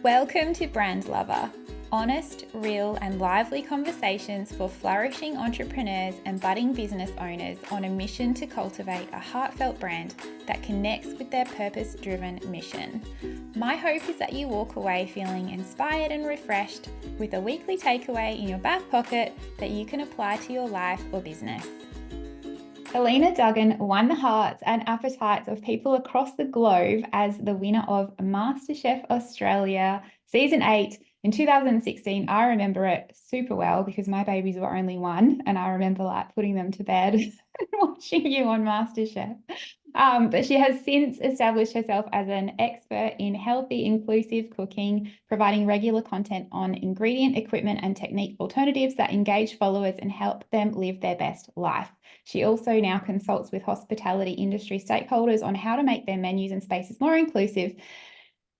Welcome to Brand Lover, honest, real, and lively conversations for flourishing entrepreneurs and budding business owners on a mission to cultivate a heartfelt brand that connects with their purpose-driven mission. My hope is that you walk away feeling inspired and refreshed with a weekly takeaway in your back pocket that you can apply to your life or business. Elena Duggan won the hearts and appetites of people across the globe as the winner of MasterChef Australia Season 8 in 2016. I remember it super well because my babies were only one, and I remember putting them to bed and watching you on MasterChef. But she has since established herself as an expert in healthy, inclusive cooking, providing regular content on ingredient, equipment, and technique alternatives that engage followers and help them live their best life. She also now consults with hospitality industry stakeholders on how to make their menus and spaces more inclusive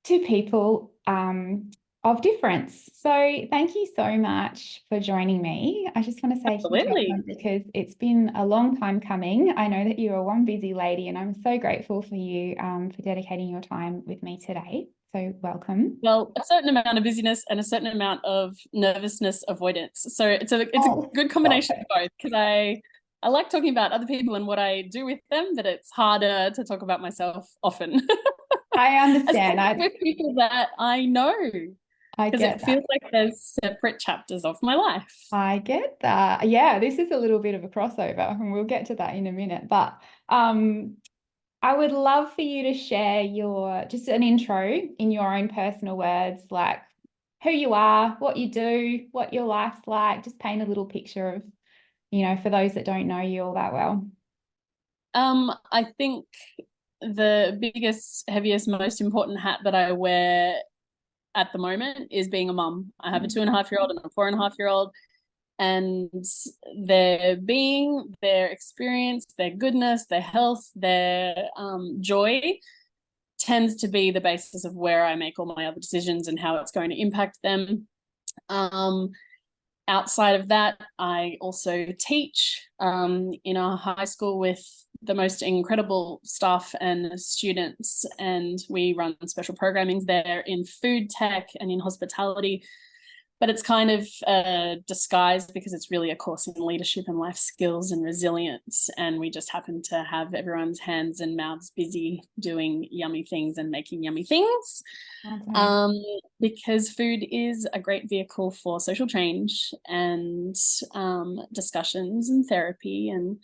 to people of difference. So thank you so much for joining me. I just want to say Absolutely. because it's been a long time coming. I know that you are one busy lady, and I'm so grateful for you for dedicating your time with me today. So welcome. Well, a certain amount of busyness and a certain amount of nervousness avoidance. So it's a good combination of both, because I like talking about other people and what I do with them, but it's harder to talk about myself often. I understand. Especially with people that I know. Because it feels like there's separate chapters of my life. I get that. Yeah, this is a little bit of a crossover, and we'll get to that in a minute. But I would love for you to share just an intro in your own personal words, like who you are, what you do, what your life's like. Just paint a little picture of, for those that don't know you all that well. I think the biggest, heaviest, most important hat that I wear at the moment is being a mum. I have a 2.5-year-old and a 4.5-year-old, and their being, their experience, their goodness, their health, their joy tends to be the basis of where I make all my other decisions and how it's going to impact them. Outside of that, I also teach in a high school with the most incredible staff and students, and we run special programmings there in food tech and in hospitality. But it's kind of disguised because it's really a course in leadership and life skills and resilience. And we just happen to have everyone's hands and mouths busy doing yummy things and making yummy things. Okay. Because food is a great vehicle for social change and discussions and therapy. And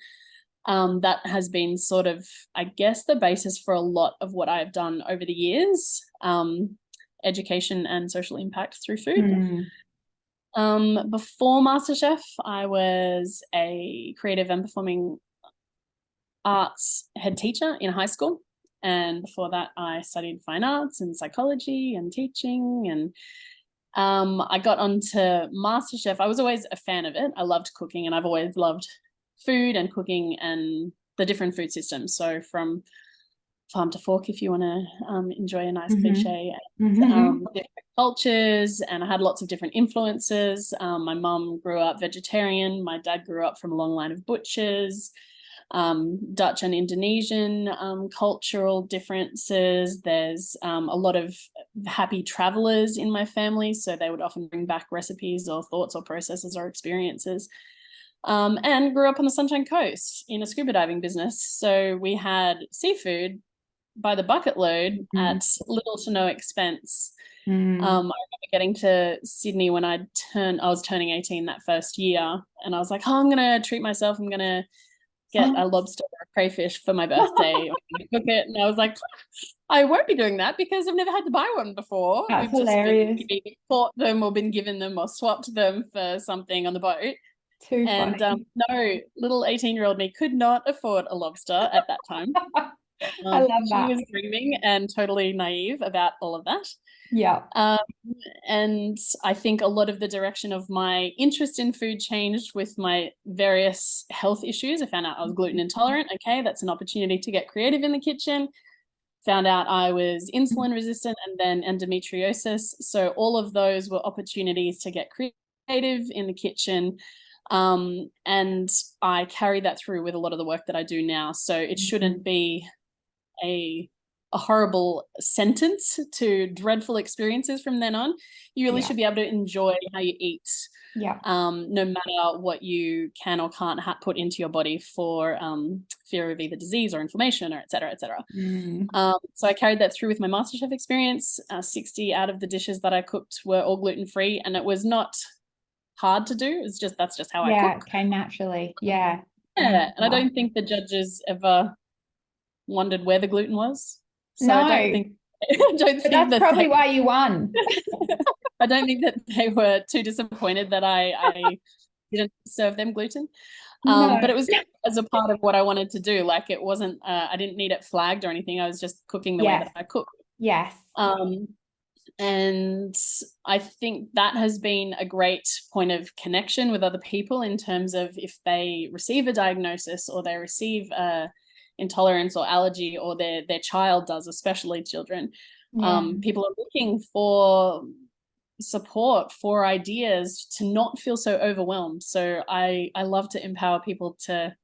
that has been sort of, I guess, the basis for a lot of what I've done over the years, education and social impact through food. Before MasterChef, I was a creative and performing arts head teacher in high school. And before that, I studied fine arts and psychology and teaching. And I got onto MasterChef. I was always a fan of it. I loved cooking, and I've always loved food and cooking and the different food systems. So from farm to fork, if you want to enjoy a nice cliche, and, different cultures, and I had lots of different influences. My mum grew up vegetarian. My dad grew up from a long line of butchers. Dutch and Indonesian cultural differences. There's a lot of happy travelers in my family, so they would often bring back recipes or thoughts or processes or experiences. And grew up on the Sunshine Coast in a scuba diving business. So we had seafood by the bucket load at little to no expense. I remember getting to Sydney when I was turning 18 that first year, and I was like, I'm going to treat myself. I'm going to get a lobster or a crayfish for my birthday. I'm going to cook it. And I was like, I won't be doing that because I've never had to buy one before. That's hilarious. Just either caught them or been given them or swapped them for something on the boat. Too funny. No, little 18-year-old me could not afford a lobster at that time. I love that. She was dreaming and totally naive about all of that. Yeah. And I think a lot of the direction of my interest in food changed with my various health issues. I found out I was gluten intolerant. Okay, that's an opportunity to get creative in the kitchen. Found out I was insulin resistant and then endometriosis. So all of those were opportunities to get creative in the kitchen. And I carry that through with a lot of the work that I do now. So it shouldn't be a a horrible sentence to dreadful experiences from then on. You really should be able to enjoy how you eat, Yeah. no matter what you can or can't put into your body for fear of either disease or inflammation or et cetera, et cetera. So I carried that through with my MasterChef experience. 60 out of the dishes that I cooked were all gluten-free, and it was not hard to do. It's just, that's just how I cook. It came naturally. Yeah. Yeah. And I don't think the judges ever wondered where the gluten was. So No. I don't think But that's probably why you won. I don't think that they were too disappointed that I didn't serve them gluten. No. But it was as a part of what I wanted to do. Like, it wasn't, I didn't need it flagged or anything. I was just cooking the way that I cook. Yes. And I think that has been a great point of connection with other people in terms of if they receive a diagnosis or they receive a intolerance or allergy, or their child does, especially children. People are looking for support, for ideas, to not feel so overwhelmed. So I love to empower people to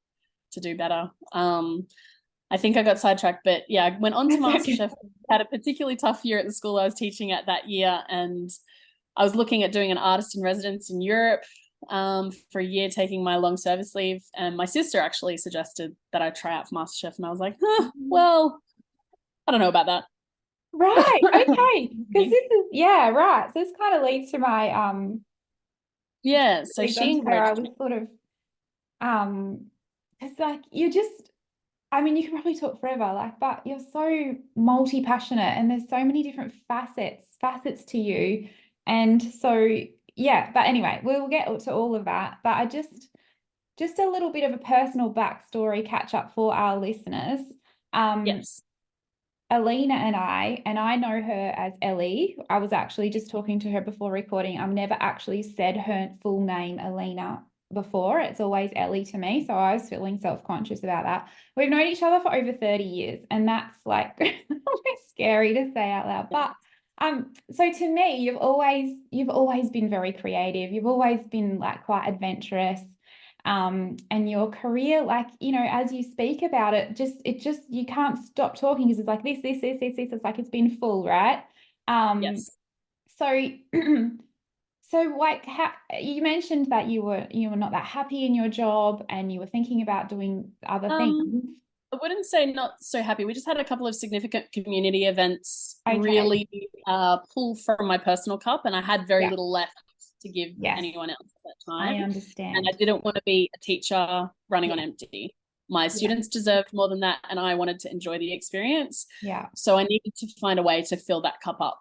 do better. I think I got sidetracked, but yeah, I went on to MasterChef. Had a particularly tough year at the school I was teaching at that year, and I was looking at doing an artist in residence in Europe for a year, taking my long service leave. And my sister actually suggested that I try out for MasterChef, and I was like, well, I don't know about that. Right. Okay. Because this is, right. So this kind of leads to my so she encouraged I was sort of it's like you're just, I mean, you can probably talk forever, like, but you're so multi-passionate and there's so many different facets to you. And so, but anyway, we'll get to all of that. But I just a little bit of a personal backstory catch up for our listeners. Yes. Elena and I know her as Ellie. I was actually just talking to her before recording. I've never actually said her full name, Elena, before. It's always Ellie to me. So I was feeling self-conscious about that. We've known each other for over 30 years, and that's like scary to say out loud. But so to me, you've always been very creative. You've always been like quite adventurous. And your career, like, you know, as you speak about it just you can't stop talking because it's like this, it's like it's been full, right? Yes. So so like, how you mentioned that you were not that happy in your job and you were thinking about doing other things. I wouldn't say not so happy. We just had a couple of significant community events really pull from my personal cup, and I had very little left to give anyone else at that time. I understand. And I didn't want to be a teacher running on empty. My students deserved more than that, and I wanted to enjoy the experience. So I needed to find a way to fill that cup up.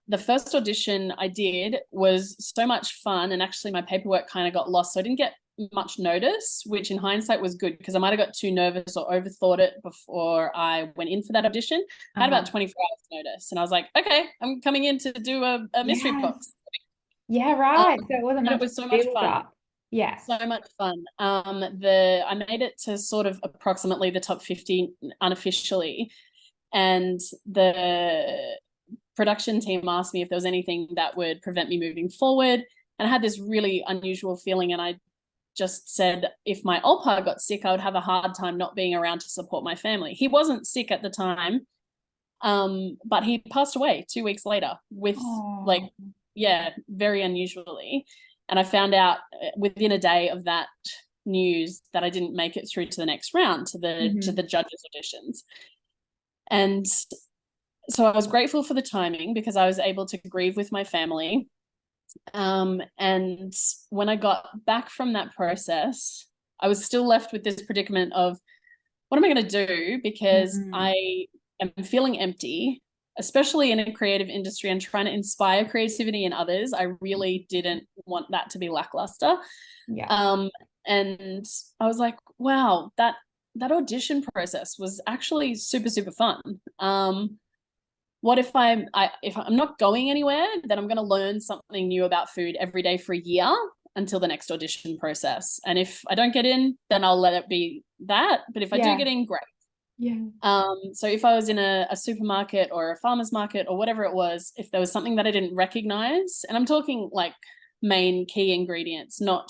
The first audition I did was so much fun, and actually my paperwork kind of got lost, so I didn't get much notice, which in hindsight was good because I might have got too nervous or overthought it before I went in for that audition. I had about 24 hours notice, and I was like, okay, I'm coming in to do a mystery box. Right. So it wasn't much. It was so much fun. So much fun. I made it to sort of approximately the top 50 unofficially, and the production team asked me if there was anything that would prevent me moving forward. And I had this really unusual feeling, and I just said, if my Opa got sick, I would have a hard time not being around to support my family. He wasn't sick at the time, but he passed away 2 weeks later with very unusually. And I found out within a day of that news that I didn't make it through to the next round, to the judges' auditions. And so I was grateful for the timing because I was able to grieve with my family. And when I got back from that process, I was still left with this predicament of, what am I going to do? Because I am feeling empty, especially in a creative industry, and trying to inspire creativity in others. I really didn't want that to be lackluster. And I was like, wow, that audition process was actually super, super fun. What if I'm not going anywhere, then I'm going to learn something new about food every day for a year until the next audition process. And if I don't get in, then I'll let it be that. But if I do get in, great. So if I was in a supermarket or a farmer's market or whatever it was, if there was something that I didn't recognize, and I'm talking like main key ingredients, not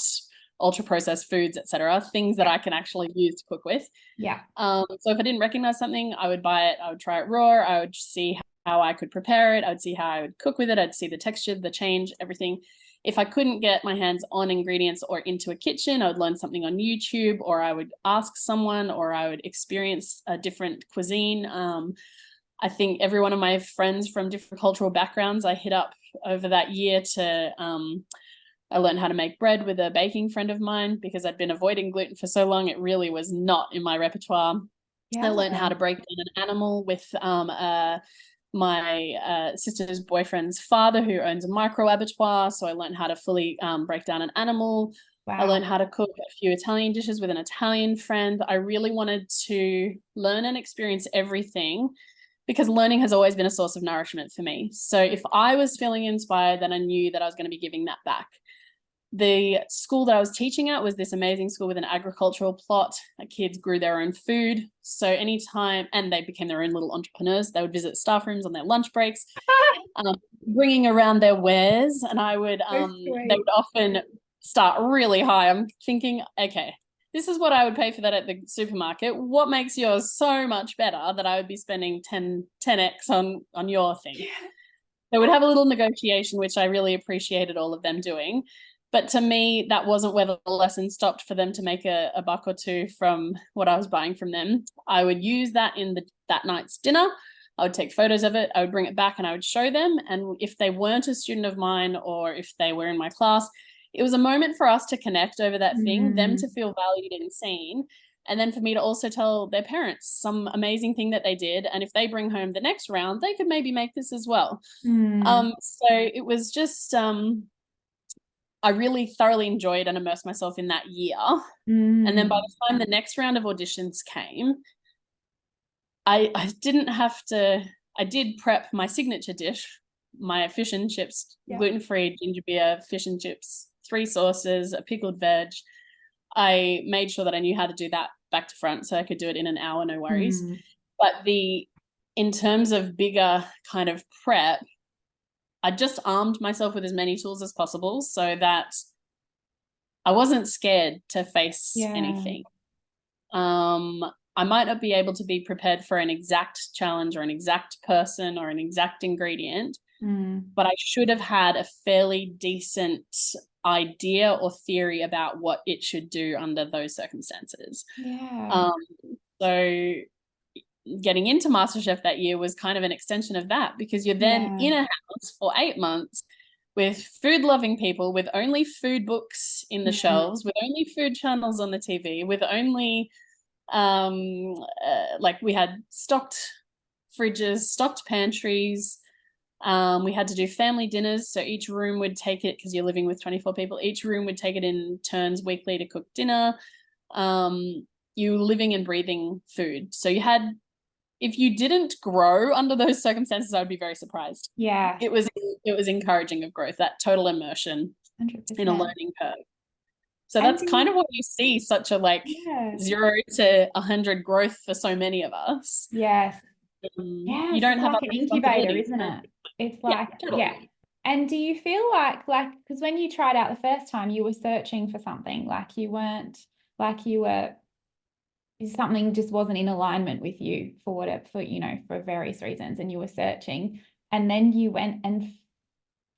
ultra processed foods, etc., things that I can actually use to cook with. Yeah. So if I didn't recognize something, I would buy it, I would try it raw, I would see how I could prepare it, I would see how I would cook with it, I'd see the texture, the change, everything. If I couldn't get my hands on ingredients or into a kitchen, I would learn something on YouTube, or I would ask someone, or I would experience a different cuisine. I think every one of my friends from different cultural backgrounds I hit up over that year to I learned how to make bread with a baking friend of mine because I'd been avoiding gluten for so long. It really was not in my repertoire. Yeah. I learned how to break down an animal with my sister's boyfriend's father, who owns a micro abattoir. So I learned how to fully break down an animal. Wow. I learned how to cook a few Italian dishes with an Italian friend. I really wanted to learn and experience everything because learning has always been a source of nourishment for me. So if I was feeling inspired, then I knew that I was going to be giving that back. The school that I was teaching at was this amazing school with an agricultural plot. Kids grew their own food. So anytime, and they became their own little entrepreneurs, they would visit staff rooms on their lunch breaks, bringing around their wares. And I would, they would often start really high. I'm thinking, okay, this is what I would pay for that at the supermarket. What makes yours so much better that I would be spending 10x on your thing? Yeah. They would have a little negotiation, which I really appreciated all of them doing. But to me, that wasn't where the lesson stopped for them to make a buck or two from what I was buying from them. I would use that in that night's dinner. I would take photos of it. I would bring it back and I would show them. And if they weren't a student of mine or if they were in my class, it was a moment for us to connect over that thing, them to feel valued and seen. And then for me to also tell their parents some amazing thing that they did. And if they bring home the next round, they could maybe make this as well. So it was just... I really thoroughly enjoyed and immersed myself in that year. And then by the time the next round of auditions came, I didn't have to, I did prep my signature dish, my fish and chips, gluten-free ginger beer, fish and chips, 3 sauces, a pickled veg. I made sure that I knew how to do that back to front so I could do it in an hour, no worries. But in terms of bigger kind of prep, I just armed myself with as many tools as possible so that I wasn't scared to face anything. I might not be able to be prepared for an exact challenge or an exact person or an exact ingredient, but I should have had a fairly decent idea or theory about what it should do under those circumstances. So getting into MasterChef that year was kind of an extension of that because you're then in a house for 8 months with food-loving people, with only food books in the shelves, with only food channels on the TV, with only like we had stocked fridges, stocked pantries. We had to do family dinners, so each room would take it because you're living with 24 people. Each room would take it in turns weekly to cook dinner. You living and breathing food. So you had, if you didn't grow under those circumstances, I would be very surprised. Yeah. It was encouraging of growth, that total immersion 100%. in a learning curve. So that's kind of what you see, such a 0 to 100 growth for so many of us. Yes. You don't have like an incubator, isn't it? It's like, And do you feel like, because when you tried out the first time, you were searching for something, something just wasn't in alignment with you for various reasons, and you were searching, and then you went and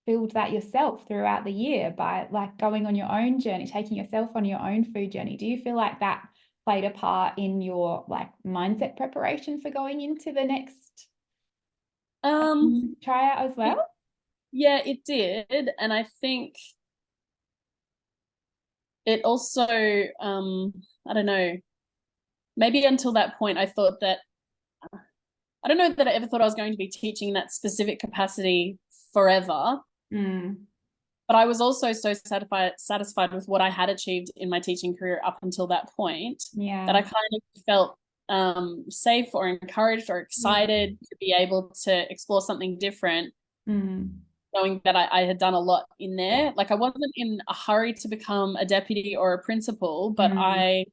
filled that yourself throughout the year by going on your own journey, taking yourself on your own food journey. Do you feel like that played a part in your mindset preparation for going into the next tryout as well? It did. And I think it also, I don't know, maybe until that point, I thought that, I don't know that I ever thought I was going to be teaching in that specific capacity forever. But I was also so satisfied with what I had achieved in my teaching career up until that point that I kind of felt safe or encouraged or excited to be able to explore something different, knowing that I had done a lot in there. I wasn't in a hurry to become a deputy or a principal, but I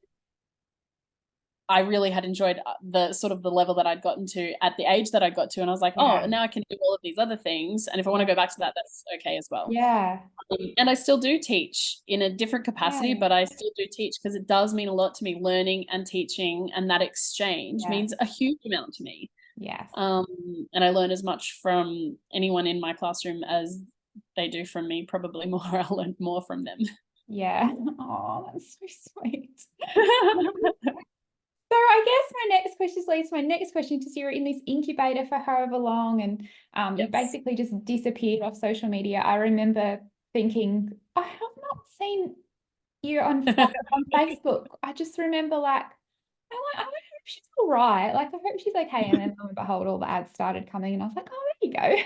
I really had enjoyed the sort of the level that I'd gotten to at the age that I got to. And I was like, Yeah. oh, now I can do all of these other things. And if I want to go back to that, that's okay as well. Yeah. And I still do teach in a different capacity, Yeah. but I still do teach because it does mean a lot to me. Learning and teaching and that exchange Yeah. means a huge amount to me. Yes. And I learn as much from anyone in my classroom as they do from me, probably more. I'll learn more from them. Yeah. Oh, that's so sweet. So I guess my next question leads to my next question, because you're in this incubator for however long, and you Yes. basically just disappeared off social media. I remember thinking, I have not seen you on Facebook. I just remember like, I hope she's all right. Like, I hope she's okay. And then lo and behold, all the ads started coming, and I was like, oh, there you go.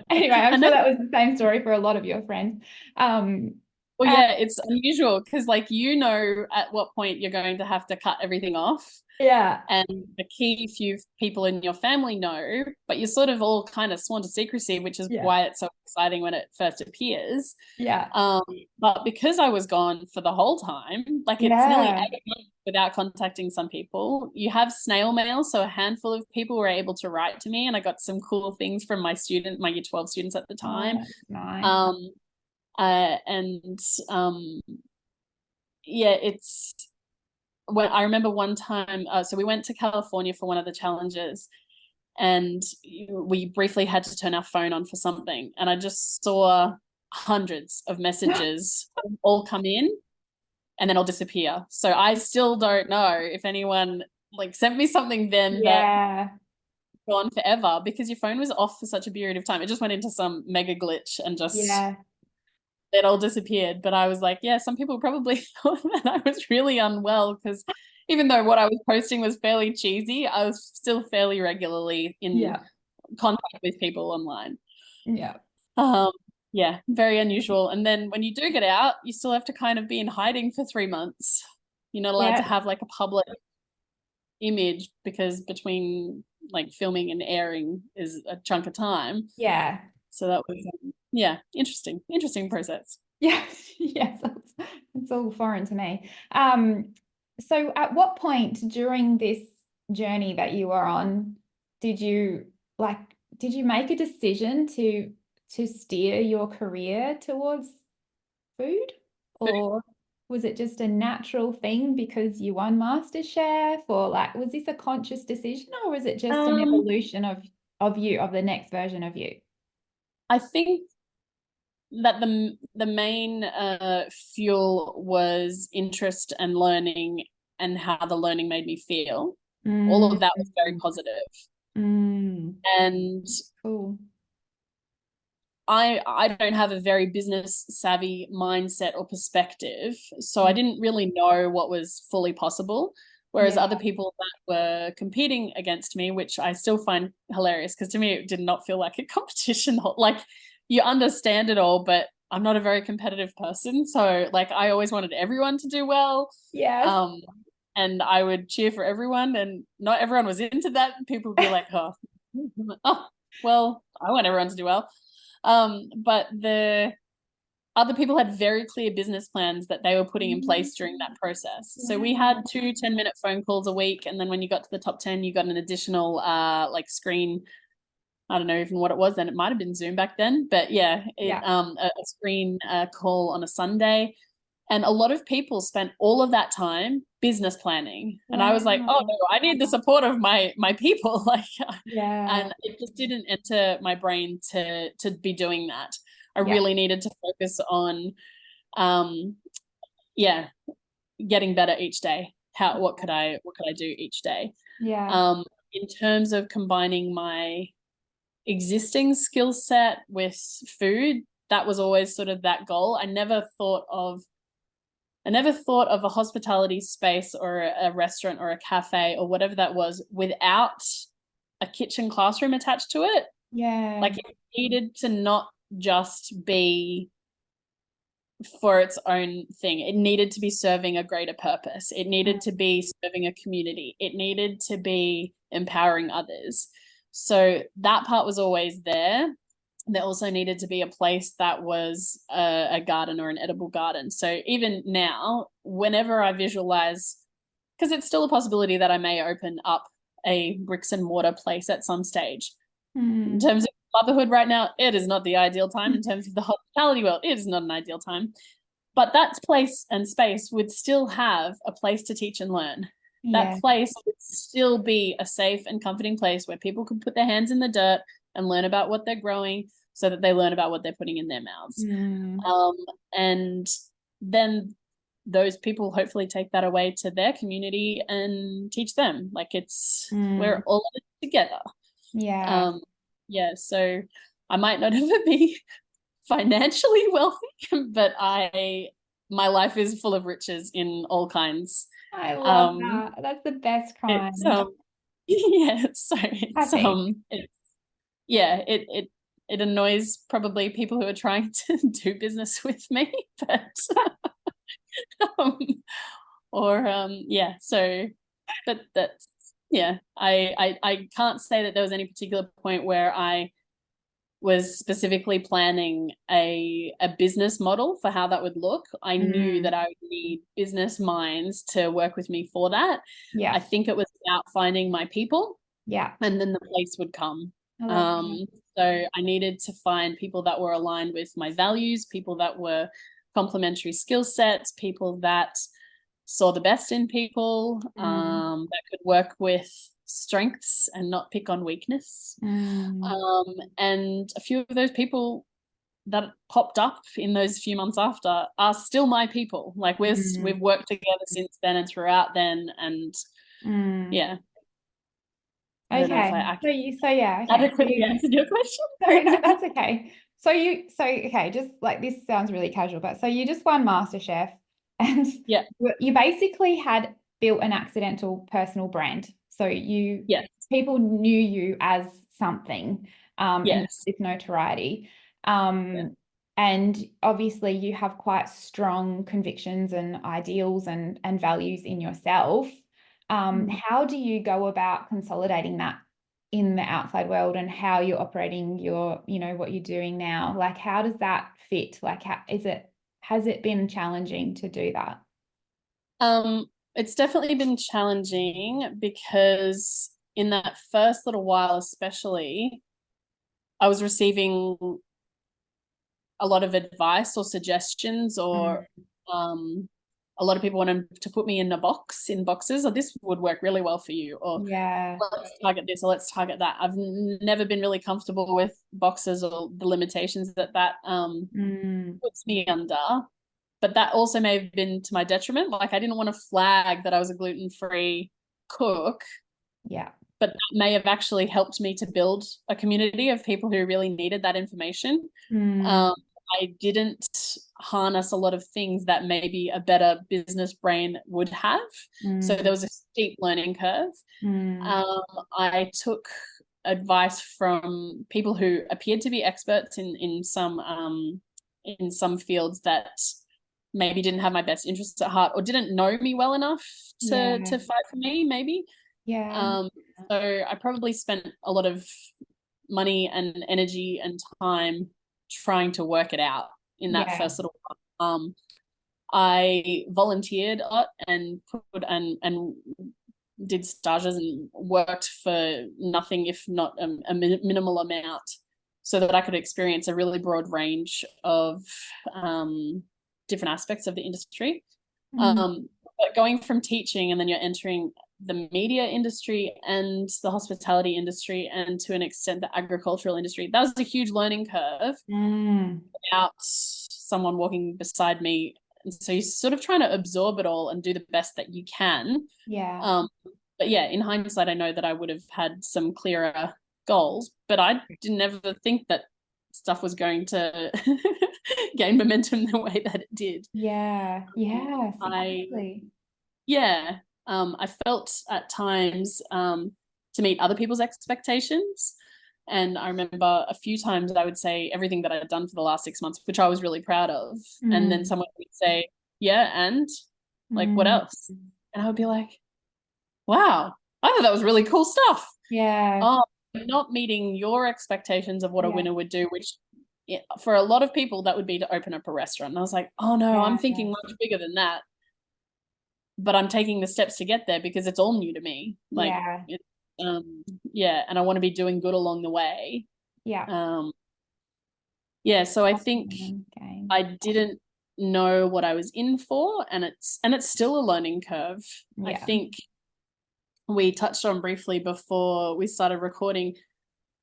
Anyway, I'm And sure then, that was the same story for a lot of your friends. well, Uh, yeah, it's unusual because, like, you know, at what point you're going to have to cut everything off. yeah, And a key few people in your family know, but you're sort of all kind of sworn to secrecy, which is yeah, why it's so exciting when it first appears. yeah, But because I was gone for the whole time, like it's nearly yeah. 8 months without contacting some people. You have snail mail, so a handful of people were able to write to me, and I got some cool things from my year 12 students at the Oh, time. that's nice. Um, and yeah, it's when I remember one time, so we went to California for one of the challenges, and we briefly had to turn our phone on for something, and I just saw hundreds of messages all come in and then all disappear. So I still don't know if anyone like sent me something then that Yeah, gone forever, because your phone was off for such a period of time. It just went into some mega glitch and just yeah, it all disappeared. But I was like, yeah, some people probably thought that I was really unwell, because even though what I was posting was fairly cheesy, I was still fairly regularly in yeah, contact with people online. yeah, Um, yeah, very unusual. And then when you do get out, you still have to kind of be in hiding for 3 months. You're not allowed to yeah, have like a public image, because between like filming and airing is a chunk of time. yeah, So that was yeah, interesting process. yeah, yes, it's all foreign to me. So at what point during this journey that you were on, did you like, did you make a decision to steer your career towards food? Or was it just a natural thing because you won MasterChef? Or like, was this a conscious decision, or was it just an Um, evolution of you, of the next version of you? I think that the main fuel was interest and learning, and how the learning made me feel. All Mm, of that was very positive. mm, And cool. I don't have a very business savvy mindset or perspective, so I Mm, didn't really know what was fully possible. Whereas yeah, other people that were competing against me, which I still find hilarious, because to me it did not feel like a competition. Like, you understand it all, but I'm not a very competitive person. So like, I always wanted everyone to do well. yes, Um, and I would cheer for everyone, and not everyone was into that. People would be like, oh, oh, well, I want everyone to do well. But the other people had very clear business plans that they were putting in place during that process. So we had wow. 2 10-minute phone calls a week, and then when you got to the top 10, you got an additional like screen. I don't know even what it was then. It might have been Zoom back then, but yeah, Yeah, a screen call on a Sunday. And a lot of people spent all of that time business planning. And I was like, oh wow. no, I need the support of my people. Like, Yeah, and it just didn't enter my brain to be doing that. I yeah, really needed to focus on um yeah, getting better each day. What could I do each day? yeah, Um in terms of combining my existing skill set with food, that was always sort of that goal. I never thought of a hospitality space or a restaurant or a cafe or whatever that was without a kitchen classroom attached to it. yeah, Like, it needed to not just be for its own thing. It needed to be serving a greater purpose. It needed to be serving a community. It needed to be empowering others. So that part was always there. There also needed to be a place that was a garden or an edible garden. So even now, whenever I visualize because it's still a possibility that I may open up a bricks and mortar place at some stage. In terms of motherhood right now, it is not the ideal time. In terms of the hospitality world, it is not an ideal time. But that place and space would still have a place to teach and learn. Yeah. That place would still be a safe and comforting place where people can put their hands in the dirt and learn about what they're growing so that they learn about what they're putting in their mouths. And then those people hopefully take that away to their community and teach them. Like we're all in it together. Yeah. Yeah. So I might not ever be financially wealthy, but my life is full of riches in all kinds. I love that. That's the best kind. Yeah. So it's Happy. it annoys probably people who are trying to do business with me, but yeah. So, but that's I can't say that there was any particular point where I was specifically planning a business model for how that would look. I knew that I would need business minds to work with me for that. Yeah. I think it was about finding my people. Yeah. And then the place would come. I So I needed to find people that were aligned with my values, people that were complementary skill sets, people that saw the best in people, that could work with strengths and not pick on weakness. And a few of those people that popped up in those few months after are still my people. Like we've worked together since then and throughout then, and yeah. I don't know if I adequately answered your question. Sorry, no, that's okay. Okay, just like this sounds really casual, but so you just won MasterChef and you basically had built an accidental personal brand. So people knew you as something, and with notoriety. And obviously you have quite strong convictions and ideals and values in yourself. How do you go about consolidating that in the outside world and how you're operating what you're doing now? Like, how does that fit? Like, has it been challenging to do that? It's definitely been challenging because in that first little while, especially, I was receiving a lot of advice or suggestions or a lot of people wanted to put me in boxes, or this would work really well for you, or let's target this or let's target that. I've never been really comfortable with boxes or the limitations that puts me under. But that also may have been to my detriment. Like I didn't want to flag that I was a gluten-free cook. Yeah. But that may have actually helped me to build a community of people who really needed that information. I didn't harness a lot of things that maybe a better business brain would have. So there was a steep learning curve. I took advice from people who appeared to be experts in some fields that maybe didn't have my best interests at heart or didn't know me well enough to fight for me, maybe. So I probably spent a lot of money and energy and time trying to work it out in that first little while. I volunteered a lot and did stages and worked for nothing, if not a minimal amount, so that I could experience a really broad range of different aspects of the industry. But going from teaching and then you're entering the media industry and the hospitality industry and to an extent the agricultural industry, that was a huge learning curve without someone walking beside me. And so you're sort of trying to absorb it all and do the best that you can. But yeah, in hindsight, I know that I would have had some clearer goals, but I didn't ever think that stuff was going to gain momentum the way that it did. I felt at times to meet other people's expectations. And I remember a few times I would say everything that I'd done for the last 6 months, which I was really proud of. And then someone would say, yeah, and like, what else? And I would be like, wow, I thought that was really cool stuff. Not meeting your expectations of what a winner would do, which for a lot of people, that would be to open up a restaurant. And I was like, oh no, I'm thinking much bigger than that. but I'm taking the steps to get there because it's all new to me. Like, Yeah. it, yeah, and I want to be doing good along the way. Yeah. Yeah, so I think Game. I didn't know what I was in for, and it's still a learning curve. I Yeah. think we touched on briefly before we started recording.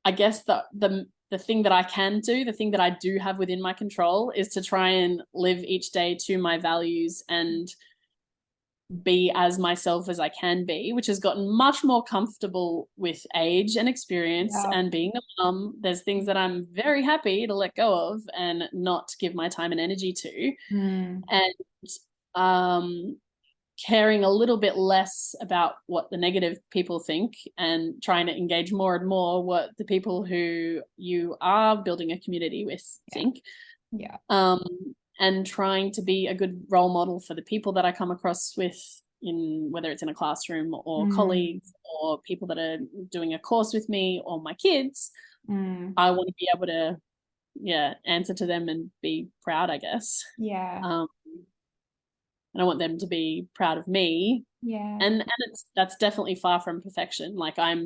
I guess the thing that I can do, the thing that I do have within my control, is to try and live each day to my values and be as myself as I can be, which has gotten much more comfortable with age and experience Yeah. and being a mum. There's things that I'm very happy to let go of and not give my time and energy to. And um caring a little bit less about what the negative people think and trying to engage more and more what the people who you are building a community with think. Yeah. And trying to be a good role model for the people that I come across with, in whether it's in a classroom or colleagues or people that are doing a course with me or my kids. I want to be able to answer to them and be proud, I guess. Yeah. And I want them to be proud of me. Yeah. And that's definitely far from perfection. Like I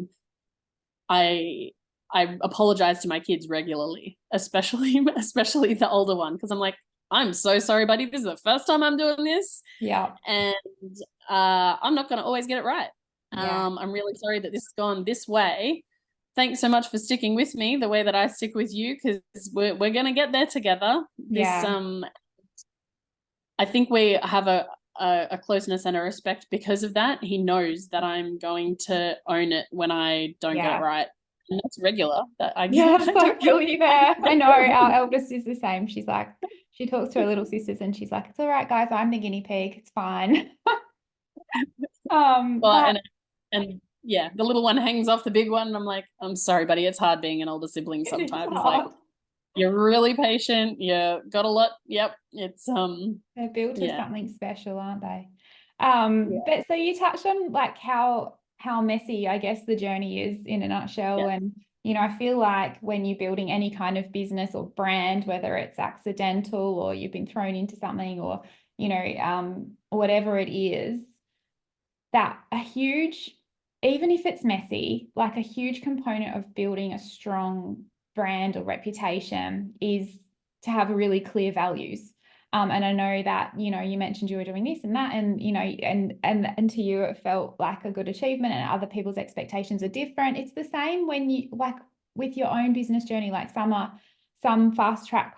apologize to my kids regularly, especially the older one, because I'm like, I'm so sorry, buddy. This is the first time I'm doing this. Yeah. And I'm not going to always get it right. Yeah. I'm really sorry that this has gone this way. Thanks so much for sticking with me the way that I stick with you, because we're going to get there together. This Yeah. I think we have a closeness and a respect because of that. He knows that I'm going to own it when I don't get it Yeah. right. And that's regular. That I Yeah, I so I don't feel you there. I know our eldest is the same. She's like, she talks to her little sisters and she's like, it's all right, guys, I'm the guinea pig. It's fine. well, But and yeah, the little one hangs off the big one. And I'm like, I'm sorry, buddy. It's hard being an older sibling it's sometimes. Like, hard. you're really patient. You got a lot. Yep. It's They're built to yeah. something special, aren't they? Yeah. But so you touched on like how messy, I guess, the journey is in a nutshell. Yeah. And I feel like when you're building any kind of business or brand, whether it's accidental or you've been thrown into something or, whatever it is, that a huge, even if it's messy, like a huge component of building a strong brand or reputation is to have really clear values. And I know that, you mentioned you were doing this and that, and, and to you, it felt like a good achievement and other people's expectations are different. It's the same when you, like with your own business journey, like some fast track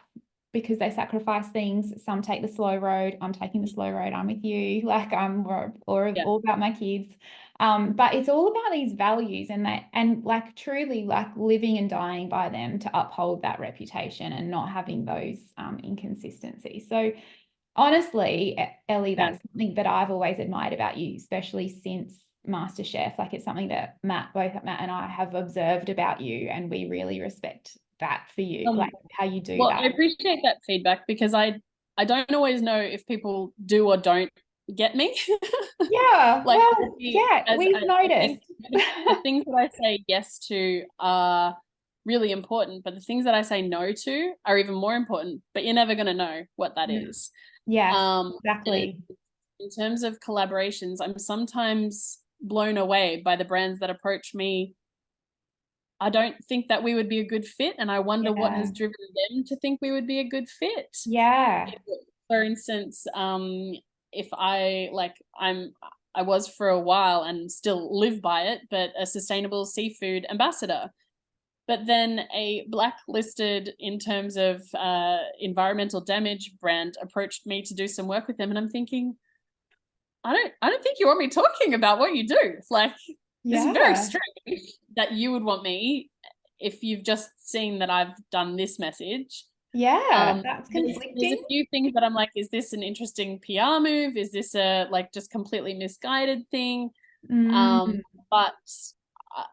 because they sacrifice things. Some take the slow road. I'm taking the slow road. I'm with you. Like I'm all about my kids. But it's all about these values and like truly like living and dying by them to uphold that reputation and not having those inconsistencies. So honestly, Ellie, that's something that I've always admired about you, especially since MasterChef. Like it's something that both Matt and I have observed about you, and we really respect that for you, like how you do Well, that. I appreciate that feedback because I don't always know if people do or don't get me. Yeah, Like, well, yeah, we've I think noticed. the things that I say yes to are really important, but the things that I say no to are even more important, but you're never going to know what that is. Yes, And exactly. in terms of collaborations, I'm sometimes blown away by the brands that approach me. I don't think that we would be a good fit, and I wonder what Yeah, has driven them to think we would be a good fit. yeah, For instance, if I was for a while and still live by it, but a sustainable seafood ambassador. But then a blacklisted in terms of environmental damage brand approached me to do some work with them, and I'm thinking, I don't think you want me talking about what you do. Like, this is very yeah, strange that you would want me if you've just seen that I've done this message. yeah. That's There's a conflicting. few things that I'm like, is this an interesting PR move? Is this a like just completely misguided thing? Mm, But I,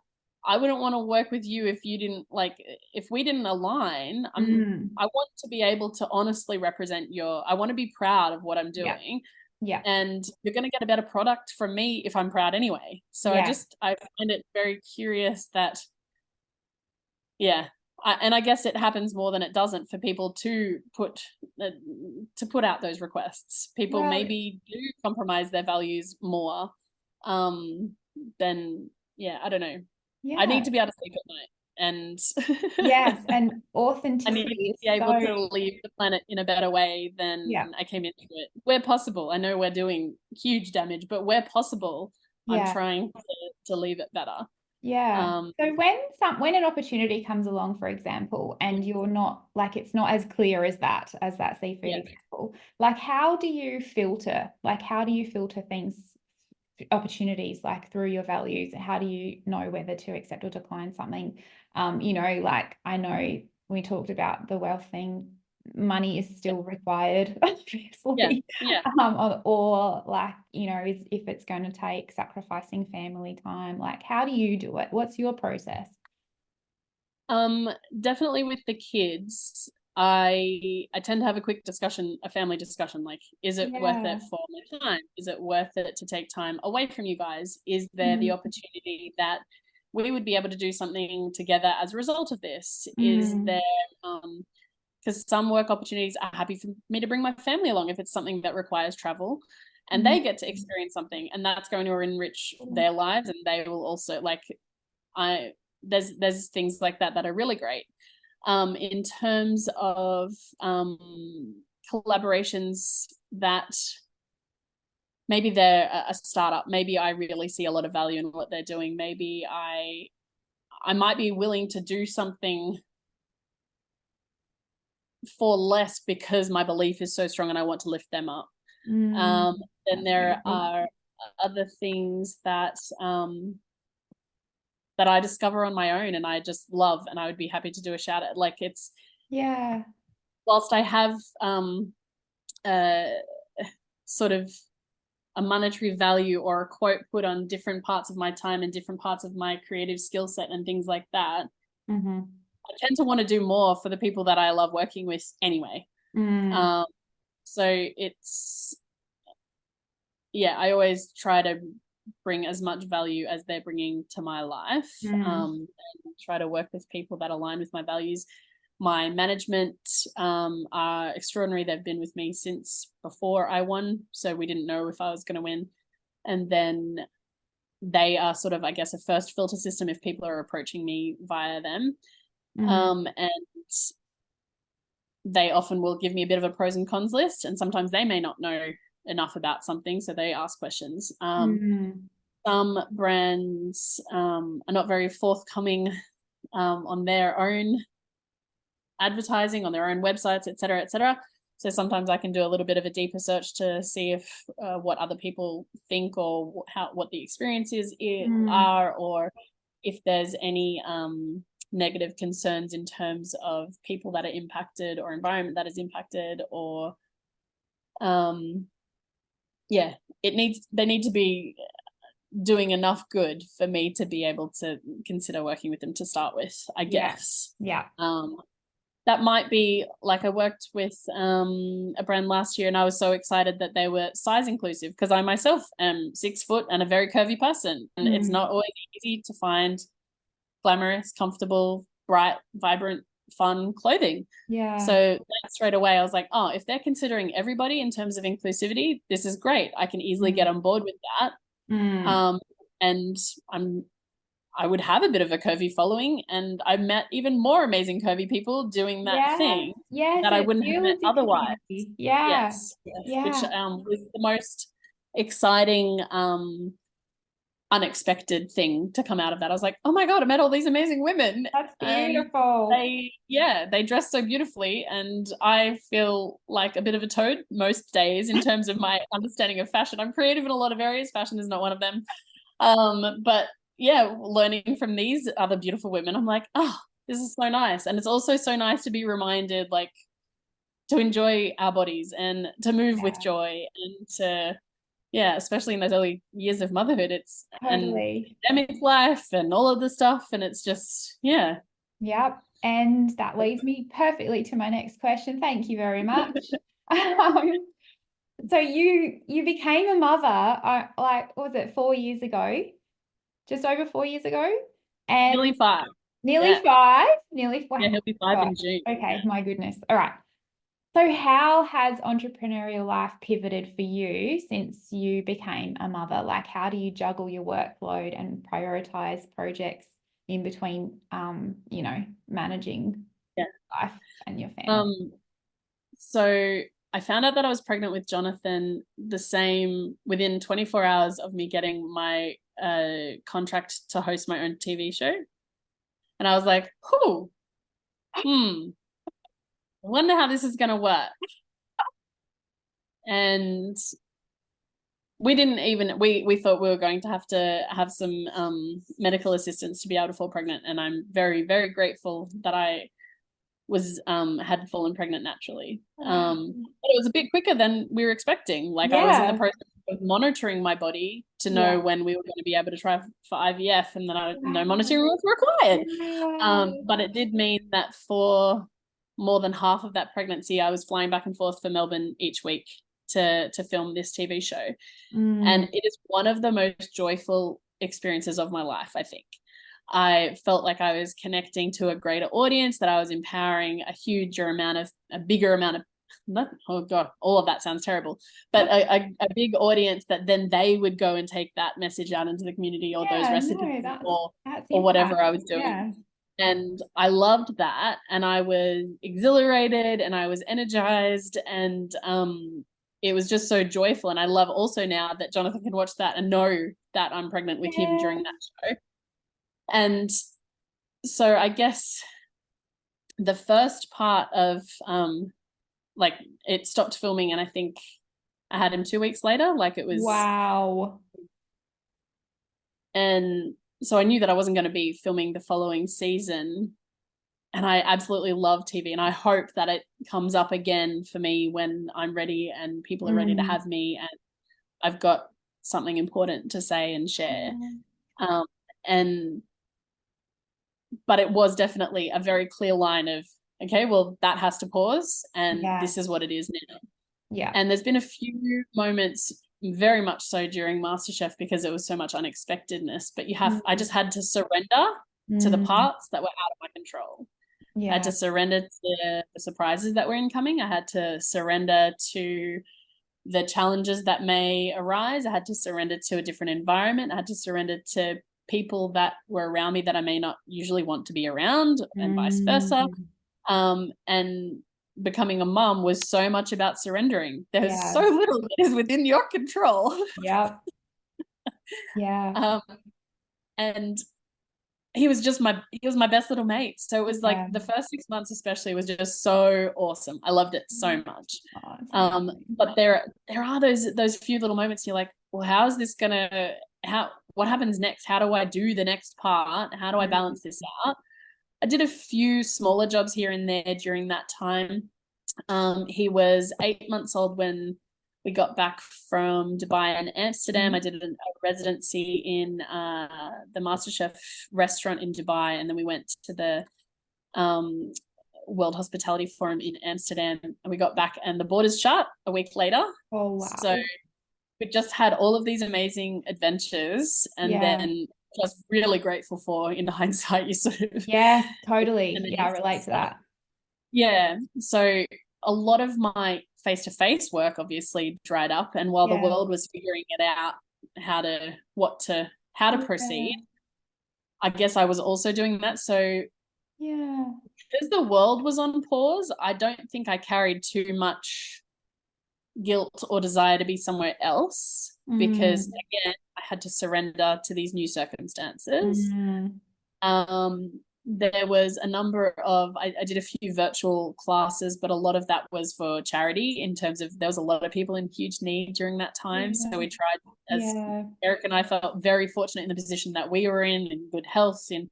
I wouldn't want to work with you if you didn't like if we didn't align. mm, I want to be able to honestly represent I want to be proud of what I'm yeah, doing. yeah, And you're going to get a better product from me if I'm proud anyway. So yeah. I find it very curious that yeah, and I guess it happens more than it doesn't for people to put out those requests. People Well, maybe do compromise their values more um, than, yeah, I don't know. I yeah. need to be able to sleep at night, and Yes, and I need authenticity to is be able so, to leave the planet in a better way than yeah, I came into it. Where possible, I know we're doing huge damage, but where possible, I'm yeah. trying to leave it better. Yeah. Um, So when an opportunity comes along, for example, and you're not like it's not as clear as that seafood yeah. example, like how do you filter? Like how do you filter things, opportunities like through your values? How do you know whether to accept or decline something? Like I know we talked about the wealth thing, money is still required, Yeah. obviously. Yeah. Or like, is if it's going to take sacrificing family time, like how do you do it? What's your process? Um, Definitely with the kids, I tend to have a quick discussion, a family discussion, like, is it worth Yeah. it for my time? Is it worth it to take time away from you guys? Is there the Mm, opportunity that we would be able to do something together as a result of this? Is mm, there because some work opportunities are happy for me to bring my family along if it's something that requires travel, and mm. they get to experience something, and that's going to enrich their lives, and they will also like I there's things like that that are really great. In terms of collaborations that maybe they're a startup, maybe I really see a lot of value in what they're doing. Maybe I might be willing to do something for less because my belief is so strong and I want to lift them up. Mm, Um, then that's there beautiful. are other things that I discover on my own and I just love, and I would be happy to do a shout out. Like it's Yeah. whilst I have uh, sort of a monetary value or a quote put on different parts of my time and different parts of my creative skill set and things like that, Mm-hmm. I tend to want to do more for the people that I love working with anyway. Mm, Um, so it's yeah, I always try to bring as much value as they're bringing to my life, mm, and try to work with people that align with my values. My management are extraordinary. They've been with me since before I won, so we didn't know if I was going to win. And then they are sort of, I guess, a first filter system if people are approaching me via them. mm, And they often will give me a bit of a pros and cons list, and sometimes they may not know enough about something, so they ask questions. mm. Some brands are not very forthcoming on their own advertising, on their own websites, etc., etc. So sometimes I can do a little bit of a deeper search to see if what other people think or what the experiences Mm, are, or if there's any negative concerns in terms of people that are impacted or environment that is impacted, or um, yeah, they need to be doing enough good for me to be able to consider working with them to start with, I yeah, guess. yeah. Um, that might be like I worked with a brand last year and I was so excited that they were size inclusive because I myself am 6 foot and a very curvy person. And it's Mm, not always easy to find glamorous, comfortable, bright, vibrant, fun clothing. yeah. So that straight away, I was like, oh, if they're considering everybody in terms of inclusivity, this is great. I can easily Mm, get on board with that. mm. Um, and I would have a bit of a curvy following, and I met even more amazing curvy people doing that Yes, thing yes, that I it wouldn't have met builds your otherwise. community. Yeah, Yes, yes, which yeah. was the most exciting, unexpected thing to come out of that. I was like, oh my god, I met all these amazing women, That's and beautiful. they dress so beautifully, and I feel like a bit of a toad most days in terms of my understanding of fashion. I'm creative in a lot of areas. Fashion is not one of them. But yeah, learning from these other beautiful women, I'm like, oh, this is so nice. And it's also so nice to be reminded, like, to enjoy our bodies and to move with Yeah, joy and to, yeah, especially in those early years of motherhood, it's and totally. pandemic life and all of the stuff. And it's just, yeah. Yep. And that leads me perfectly to my next question. Thank you very much. Um, so you became a mother, like, was it 4 years ago? Just over 4 years ago? Nearly And five. Nearly Yeah. 5. Nearly 5. Yeah, he'll be 5 Gosh. in June. Okay, my goodness. All right. So how has entrepreneurial life pivoted for you since you became a mother? Like, how do you juggle your workload and prioritize projects in between, managing Yeah. life and your family? So I found out that I was pregnant with Jonathan the same within 24 hours of me getting my contract to host my own TV show. And I was like, I wonder how this is going to work. And we didn't even, we thought we were going to have some medical assistance to be able to fall pregnant. And I'm very, very grateful that I was had fallen pregnant naturally. Wow. But it was a bit quicker than we were expecting. Like I was in the Yeah. process of monitoring my body to know Yeah. when we were going to be able to try for IVF, and then no Wow. monitoring was required. Wow. But it did mean that for more than half of that pregnancy, I was flying back and forth for Melbourne each week to film this TV show. And Mm, it is one of the most joyful experiences of my life, I think. I felt like I was connecting to a greater audience, that I was empowering a bigger amount of, not, oh God, all of that sounds terrible, but a big audience that then they would go and take that message out into the community, or those yeah, recipes, no, that's or whatever impact. I was doing. Yeah. And I loved that. And I was exhilarated and I was energized. And it was just so joyful. And I love also now that Jonathan can watch that and know that I'm pregnant with him Yeah. during that show. And so I guess the first part of like it stopped filming, and I think I had him 2 weeks later. Like it was, Wow. and so I knew that I wasn't going to be filming the following season. And I absolutely love TV, and I hope that it comes up again for me when I'm ready and people are ready to Mm. have me and I've got something important to say and share. Mm. Um, and but it was definitely a very clear line of, okay, well, that has to pause, and Yeah. this is what it is now. Yeah. And there's been a few moments, very much so during MasterChef, because it was so much unexpectedness. But I Mm. just had to surrender to the Mm. parts that were out of my control. I had Yeah. to surrender to the surprises that were incoming. I had to surrender to the challenges that may arise. I had to surrender to a different environment. I had to surrender to people that were around me that I may not usually want to be around, and vice versa. Mm. And becoming a mum was so much about surrendering. There's Yeah. so little that is within your control. Yep. Yeah. um, and he was my best little mate. So it was like Yeah. the first 6 months especially was just so awesome. I loved it so much. Oh, it's amazing. But there are those few little moments you're like, well, how is this gonna what happens next? How do I do the next part? How do I Mm. balance this out? I did a few smaller jobs here and there during that time. He was 8 months old when we got back from Dubai and Amsterdam. I did a residency in the MasterChef restaurant in Dubai, and then we went to the um, World Hospitality Forum in Amsterdam, and we got back, and the borders shut a week later. Oh, So wow. we just had all of these amazing adventures, and Yeah. then just really grateful for, in hindsight, you sort of, Yes, and totally. then Yeah, you I relate to start. that. Yeah. So a lot of my face-to-face work obviously dried up. And while the Yeah. world was figuring it out, how to Yeah. proceed, I guess I was also doing that. So Yeah. because the world was on pause, I don't think I carried too much guilt or desire to be somewhere else, because Mm. again, I had to surrender to these new circumstances. Mm. There was a number of, I did a few virtual classes, but a lot of that was for charity, in terms of there was a lot of people in huge need during that time. So Yeah. we tried, as Yeah. Eric and I felt very fortunate in the position that we were in good health, in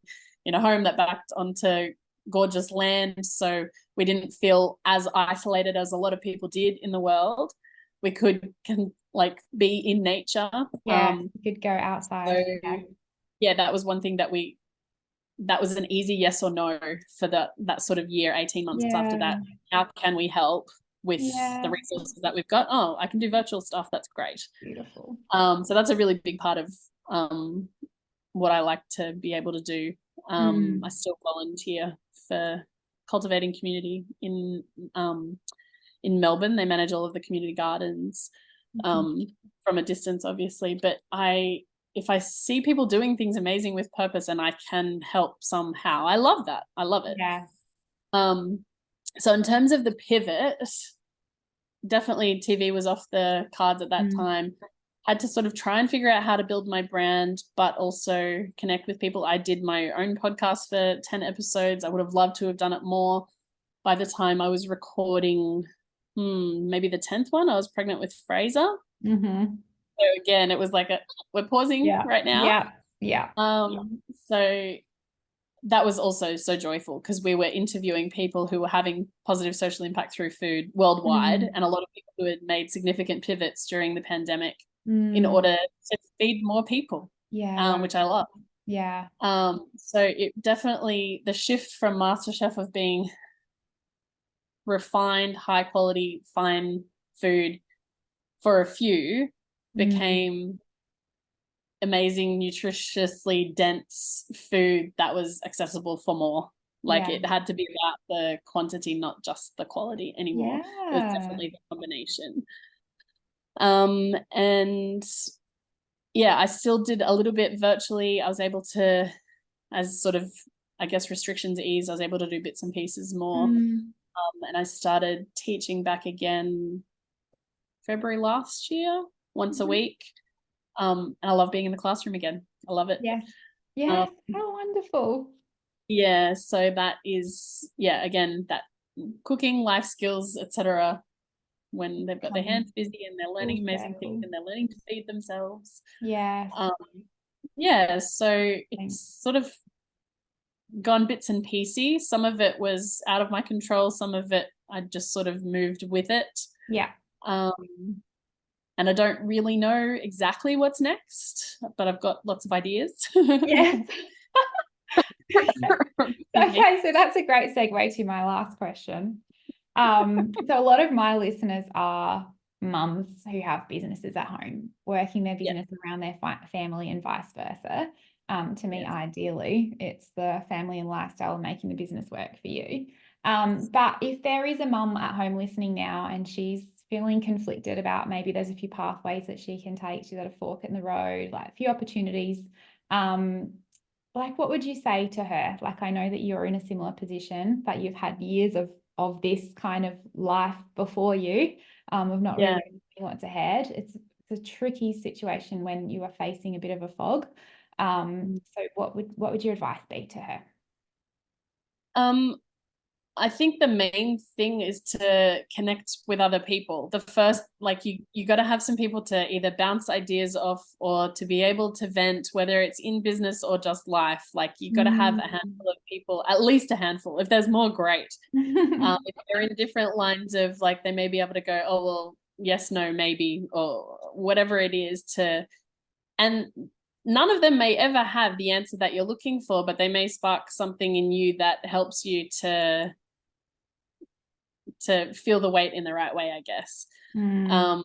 a home that backed onto gorgeous land. So we didn't feel as isolated as a lot of people did in the world. We can like be in nature. Yeah. You could go So outside. Yeah. yeah, that was one thing that was an easy yes or no for that sort of year, 18 months after Yeah. that. How can we help with the Yeah. resources that we've got? Oh, I can do virtual stuff. That's great. Beautiful. So that's a really big part of what I like to be able to do. I still volunteer for Cultivating Community in Melbourne. They manage all of the community gardens from a distance, obviously. But if I see people doing things amazing with purpose and I can help somehow, I love that. I love it. Yeah. So in terms of the pivot, definitely TV was off the cards at that time. Had to sort of try and figure out how to build my brand, but also connect with people. I did my own podcast for 10 episodes. I would have loved to have done it more. By the time I was recording maybe the 10th one, I was pregnant with Fraser. So again, it was like we're pausing right now. So that was also so joyful because we were interviewing people who were having positive social impact through food worldwide, and a lot of people who had made significant pivots during the pandemic in order to feed more people, which I love. So it definitely, the shift from MasterChef of being refined, high quality, fine food for a few became amazing, nutritiously dense food that was accessible for more. Like it had to be about the quantity, not just the quality anymore. It was definitely the combination. And yeah, I still did a little bit virtually. I was able to, as sort of, I guess, restrictions eased, I was able to do bits and pieces more. And I started teaching back again February last year, once a week. And I love being in the classroom again. I love it. How wonderful. So that is, again, that cooking, life skills, etc. When they've got their hands busy and they're learning amazing things and they're learning to feed themselves. So it's sort of gone bits and pieces. Some of it was out of my control. Some of it I just sort of moved with it. And I don't really know exactly what's next, but I've got lots of ideas. Okay, so that's a great segue to my last question. So a lot of my listeners are mums who have businesses at home, working their business around their family and vice versa. To me, ideally, it's the family and lifestyle making the business work for you. But if there is a mum at home listening now and she's feeling conflicted about maybe there's a few pathways that she can take, she's at a fork in the road, like a few opportunities, like what would you say to her? Like, I know that you're in a similar position, but you've had years of this kind of life before you, of not really knowing what's ahead. It's a tricky situation when you are facing a bit of a fog. So what would your advice be to her? I think the main thing is to connect with other people. The first, like you got to have some people to either bounce ideas off or to be able to vent, whether it's in business or just life. Like you got to have a handful of people, at least a handful. If there's more, great. If they're in different lines of, like, they may be able to go, oh, well, yes, no, maybe, or whatever it is and none of them may ever have the answer that you're looking for, but they may spark something in you that helps you to feel the weight in the right way, I guess. I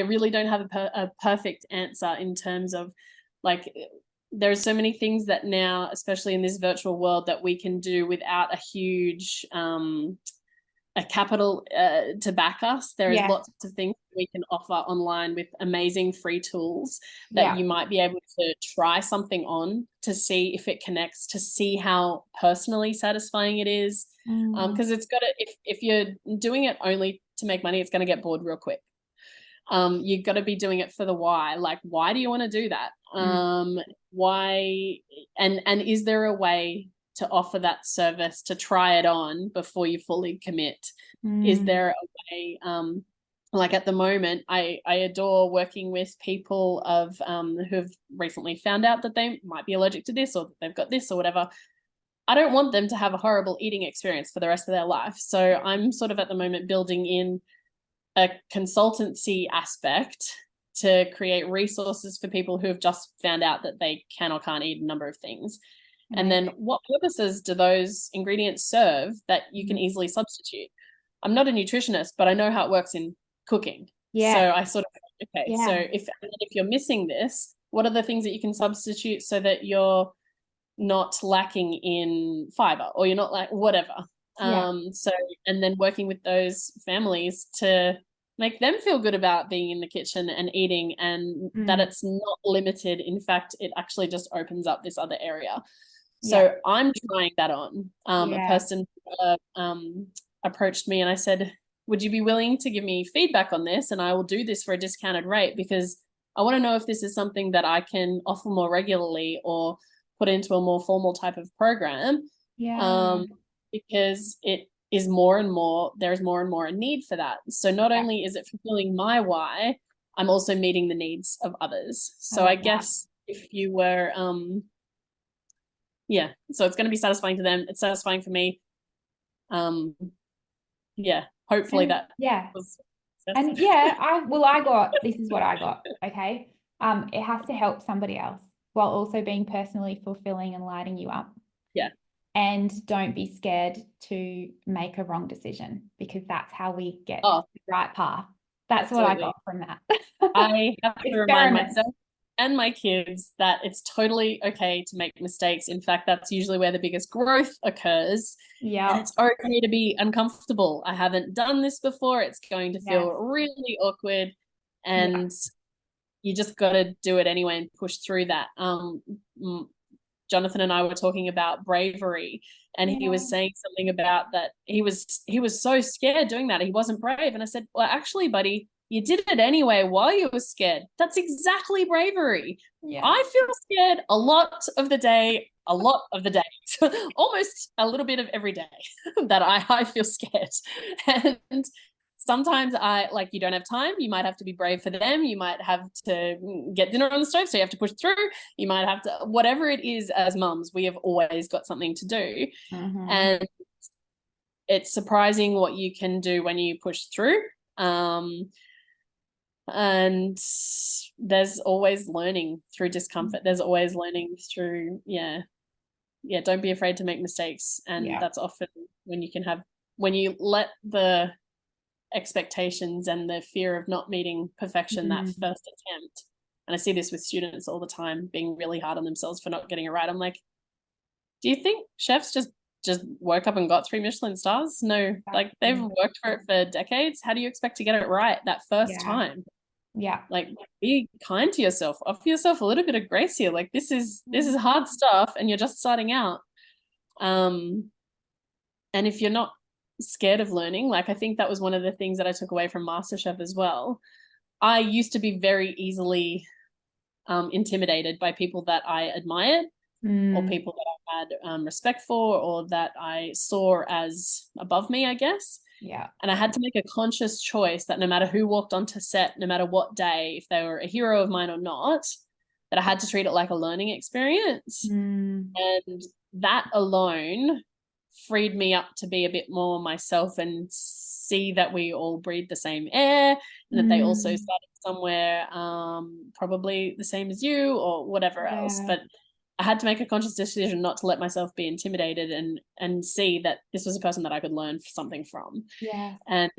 really don't have a perfect answer in terms of, like, there are so many things that now, especially in this virtual world, that we can do without a huge a capital to back us. There is lots of things we can offer online with amazing free tools that you might be able to try something on to see if it connects, to see how personally satisfying it is. Because it's got to, if you're doing it only to make money, it's going to get bored real quick. You've got to be doing it for the why. Like, why do you want to do that? Why, and is there a way to offer that service, to try it on before you fully commit? Is there a way, like at the moment, I adore working with people who have recently found out that they might be allergic to this, or they've got this or whatever. I don't want them to have a horrible eating experience for the rest of their life. So I'm sort of at the moment building in a consultancy aspect to create resources for people who have just found out that they can or can't eat a number of things. And then what purposes do those ingredients serve that you can easily substitute? I'm not a nutritionist, but I know how it works in cooking. So I sort of Okay, so Yeah. if you're missing this, what are the things that you can substitute so that you're not lacking in fiber, or you're not like whatever. Yeah. So, and then working with those families to make them feel good about being in the kitchen and eating, and that Mm. it's not limited. In fact, it actually just opens up this other area. Yeah. So I'm trying that on. A Yeah. person approached me and I said, would you be willing to give me feedback on this? And I will do this for a discounted rate, because I want to know if this is something that I can offer more regularly or put into a more formal type of program. Yeah. Because it is more and more, there's more and more a need for that. So not Yeah. only is it fulfilling my why, I'm also meeting the needs of others. I So I love that. guess if you were, yeah, so it's going to be satisfying to them. It's satisfying for me. Um, yeah, hopefully And that yeah. was. And yeah, I got, this is what I got. Okay. It has to help somebody else while also being personally fulfilling and lighting you up. Yeah. And don't be scared to make a wrong decision, because that's how we get Oh, the right path. That's what I absolutely. got from that. I have to remind Experiment. myself and my kids that it's totally okay to make mistakes. In fact, that's usually where the biggest growth occurs. And Yeah. it's okay to be uncomfortable. I haven't done this before. It's going to feel Yes. really awkward. Yeah. And you just got to do it anyway and push through that. Jonathan and I were talking about bravery, and he Yeah. was saying something about that he was so scared doing that. He wasn't brave. And I said, well, actually, buddy, you did it anyway while you were scared. That's exactly bravery. Yeah. I feel scared a lot of the day, a lot of the days, almost a little bit of every day that I feel scared. And sometimes you don't have time. You might have to be brave for them. You might have to get dinner on the stove, so you have to push through. You might have to, whatever it is, as mums, we have always got something to do. Mm-hmm. And it's surprising what you can do when you push through. And there's always learning through discomfort. There's always learning through, don't be afraid to make mistakes. And Yeah. that's often when you let the expectations and the fear of not meeting perfection that Mm-hmm. first attempt. And I see this with students all the time, being really hard on themselves for not getting it right. I'm like, do you think chefs just woke up and got 3 Michelin stars? No, like they've worked for it for decades. How do you expect to get it right that first Yeah. time? Yeah. Like, be kind to yourself. Offer yourself a little bit of grace here. Like, this is hard stuff, and you're just starting out. And if you're not scared of learning, like, I think that was one of the things that I took away from MasterChef as well. I used to be very easily intimidated by people that I admired, or Mm. people that I had respect for, or that I saw as above me, I guess. Yeah. And I had to make a conscious choice that no matter who walked onto set, no matter what day, if they were a hero of mine or not, that I had to treat it like a learning experience. Mm. And that alone freed me up to be a bit more myself and see that we all breathe the same air, and that they also Mm. started somewhere probably the same as you or whatever else. Yeah. But I had to make a conscious decision not to let myself be intimidated, and see that this was a person that I could learn something from. Yeah. And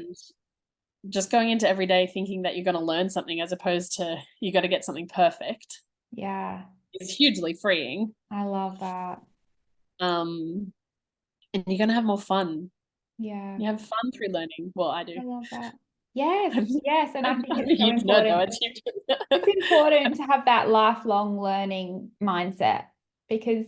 just going into every day thinking that you're going to learn something as opposed to you got to get something perfect Yeah. is hugely freeing. I love that. And you're going to have more fun. Yeah. You have fun through learning. Well, I do. I love that. Yes. Yes. And I think I'm a it's so huge nerd, though. important. It's important to have that lifelong learning mindset, because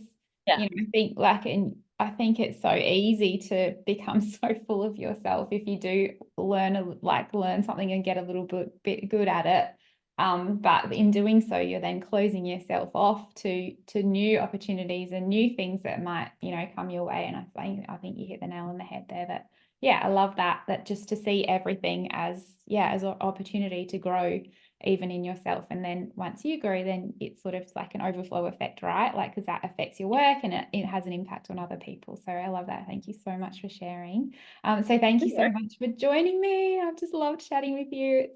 Yeah. I think and I think it's so easy to become so full of yourself if you do learn something and get a little bit good at it. But in doing so, you're then closing yourself off to new opportunities and new things that might come your way. And I think you hit the nail on the head there. That I love that just to see everything as an opportunity to grow even in yourself. And then once you grow, then it's sort of like an overflow effect, right? Like, because that affects your work and it has an impact on other people. So I love that. Thank you so much for sharing. So thank you so much for joining me. I've just loved chatting with you.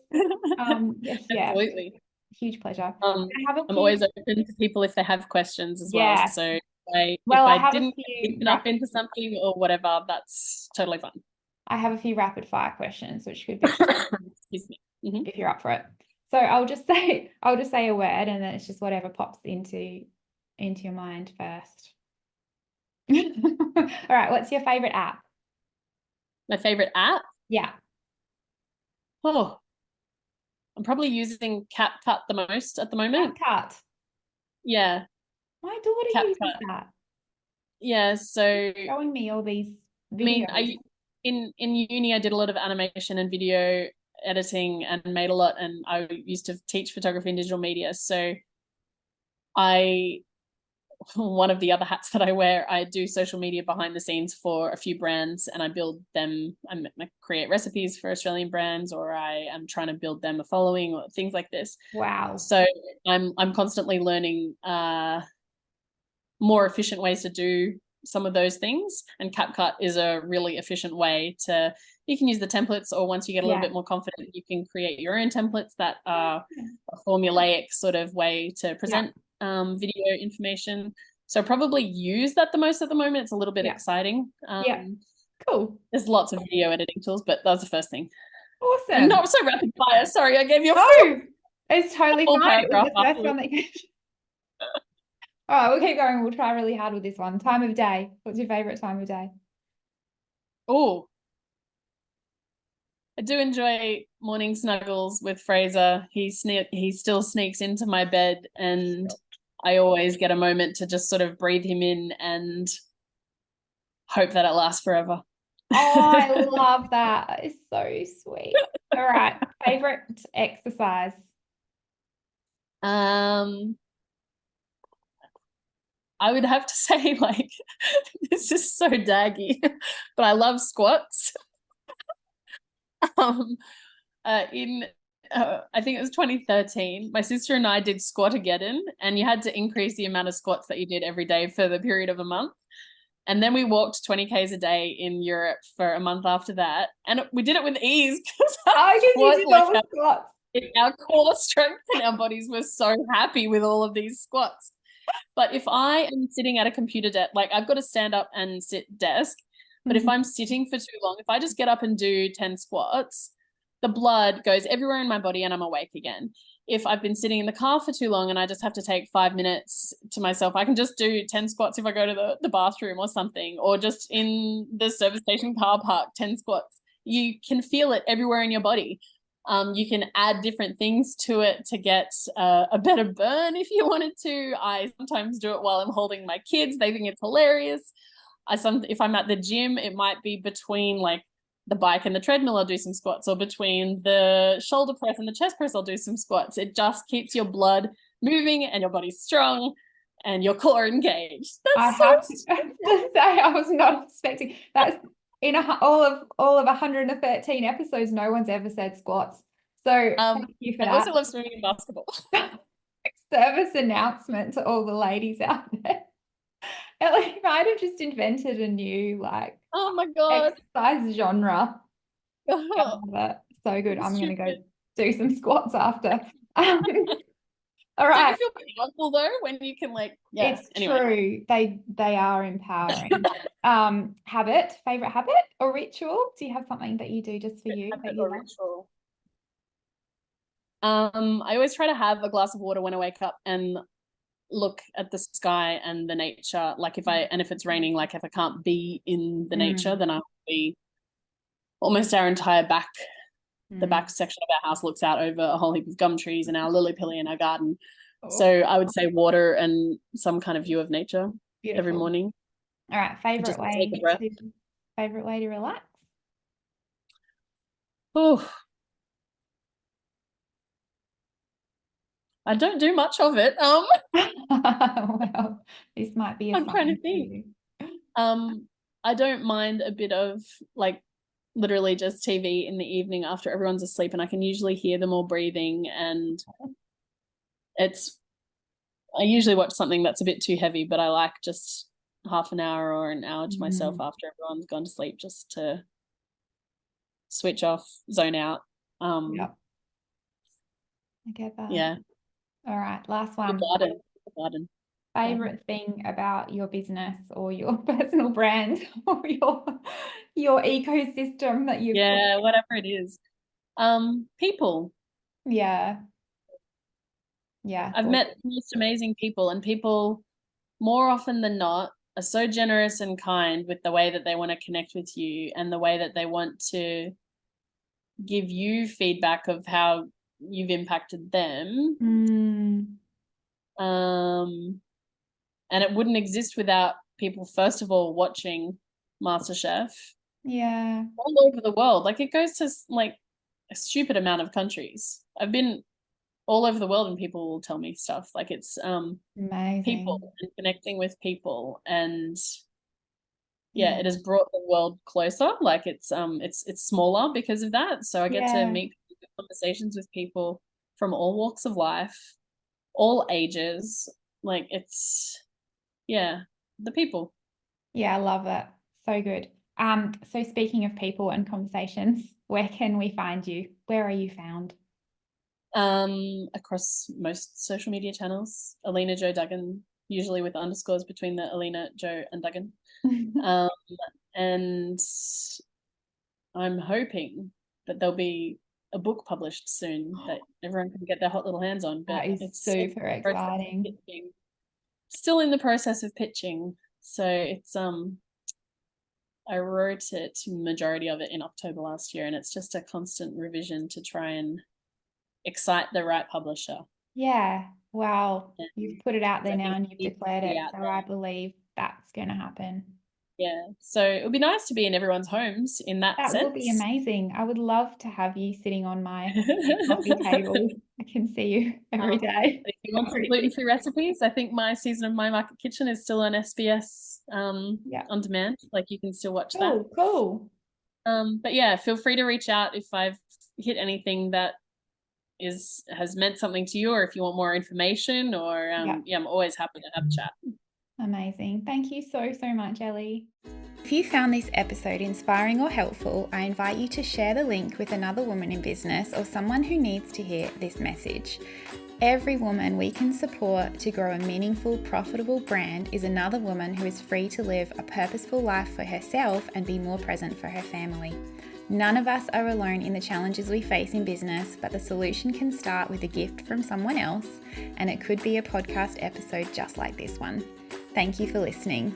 Absolutely. Huge pleasure. I'm few, always open to people if they have questions as well. yeah. So if Well, I I have a didn't few pick it up into something or whatever, that's totally fun. rapid fire questions, which could be Excuse me. if you're up for it. So I'll just say a word and then it's just whatever pops into your mind first. All right, what's your favorite app? My favorite app? Yeah. Oh, I'm probably using CapCut the most at the moment. CapCut. Yeah, My daughter uses CapCut. that. Yeah, so Showing me all these I mean, videos. in uni I did a lot of animation and video editing and made a lot, and I used to teach photography and digital media. So I one of the other hats that I wear, I do social media behind the scenes for a few brands, and I build them. I create recipes for Australian brands, or I am trying to build them a following, or things like this. Wow. So I'm constantly learning more efficient ways to do some of those things, and CapCut is a really efficient way to, you can use the templates, or once you get a little Yeah. bit more confident, you can create your own templates that are a formulaic sort of way to present video information. So probably use that the most at the moment. It's a little bit exciting. Yeah. Cool. There's lots of video editing tools, but that was the first thing. And Awesome. not so rapid fire. Sorry, I gave you a No, it's totally full fine. It was paragraph the first afterwards. one that came. All right, we'll keep going. We'll try really hard with this one. Time of day. What's your favorite time of day? Oh, I do enjoy morning snuggles with Fraser. He still sneaks into my bed, and I always get a moment to just sort of breathe him in and hope that it lasts forever. Oh, I love that. It's so sweet. All right, favorite exercise. um, I would have to say, like, this is so daggy, but I love squats. Um, in I think it was 2013, my sister and I did Squat-a-geddon, and you had to increase the amount of squats that you did every day for the period of a month. And then we walked 20 Ks a day in Europe for a month after that. And we did it with ease because You did all the squats. our core strength and our bodies were so happy with all of these squats. But if I am sitting at a computer desk, like I've got a stand up and sit desk, but if I'm sitting for too long, if I just get up and do 10 squats, the blood goes everywhere in my body and I'm awake again. If I've been sitting in the car for too long and I just have to take 5 minutes to myself, I can just do 10 squats if I go to the bathroom or something, or just in the service station car park, 10 squats. You can feel it everywhere in your body. You can add different things to it to get a better burn if you wanted to. I sometimes do it while I'm holding my kids. They think it's hilarious. If I'm at the gym, it might be between like the bike and the treadmill, I'll do some squats, or between the shoulder press and the chest press, I'll do some squats. It just keeps your blood moving and your body strong and your core engaged. I That's have so to say, I was not expecting that's in all of 113 episodes. No one's ever said squats. So thank you for I that. also love swimming and basketball. Service announcement to all the ladies out there. Ellie might have just invented a new Oh my God. exercise genre. Oh, So good. I'm going to go stupid. do some squats after. All Don't right. you feel powerful though when you can It's anyway. true. They are empowering. Favorite habit or ritual? Do you have something that you do just for you that Habit you or love? ritual. I always try to have a glass of water when I wake up and look at the sky and the nature. Like if it's raining, like if I can't be in the nature, then I'll be almost our entire the back section of our house looks out over a whole heap of gum trees and our lily pilly in our garden. So I would say water and some kind of view of nature every Beautiful. morning. All right, Just take a breath. favorite way to relax? Oh, I don't do much of it. Well, this might be a I'm trying sign to for think. you. I don't mind a bit of like literally just TV in the evening after everyone's asleep, and I can usually hear them all breathing, and I usually watch something that's a bit too heavy, but I like just half an hour or an hour to myself after everyone's gone to sleep, just to switch off, zone out. Yep. I get that. Yeah. All right, last one. The garden. Favorite thing about your business or your personal brand or your ecosystem that you've put. Whatever it is. People. Yeah. Yeah. I've met the most amazing people, and people more often than not are so generous and kind with the way that they want to connect with you and the way that they want to give you feedback of how you've impacted them. Mm, And it wouldn't exist without people, first of all, watching MasterChef yeah. all over the world. Like, it goes to like a stupid amount of countries. I've been all over the world and people will tell me stuff. Like, it's people Amazing. and connecting with people, and yeah, Yeah. it has brought the world closer. Like, it's smaller because of that. So I get to Yeah. meet conversations with people from all walks of life, all ages. Like, it's yeah, the people. Yeah, I love it. So good. So speaking of people and conversations, where can we find you? Where are you found? Across most social media channels, Elena Joe Duggan, usually with underscores between the Elena, Joe, and Duggan. Um, and I'm hoping that there'll be a book published soon that everyone can get their hot little hands on. That But is it's super exciting. still in the process of pitching. So it's I wrote it, majority of it, in October last year, and it's just a constant revision to try and excite the right publisher. Yeah. Well, And you've put it out there I now think and it you've needs declared to be it. out So there. I believe that's going to happen. Yeah. So it would be nice to be in everyone's homes in that That would be sense. amazing. I would love to have you sitting on my coffee table. I can see you every day. If you want some gluten-free recipes, I think my season of My Market Kitchen is still on SBS Yeah. on demand. Like, you can still watch that. Cool, cool. But yeah, feel free to reach out if I've hit anything that has meant something to you, or if you want more information, or Yeah. yeah, I'm always happy to have a chat. Amazing. Thank you so, so much, Ellie. If you found this episode inspiring or helpful, I invite you to share the link with another woman in business or someone who needs to hear this message. Every woman we can support to grow a meaningful, profitable brand is another woman who is free to live a purposeful life for herself and be more present for her family. None of us are alone in the challenges we face in business, but the solution can start with a gift from someone else, and it could be a podcast episode just like this one. Thank you for listening.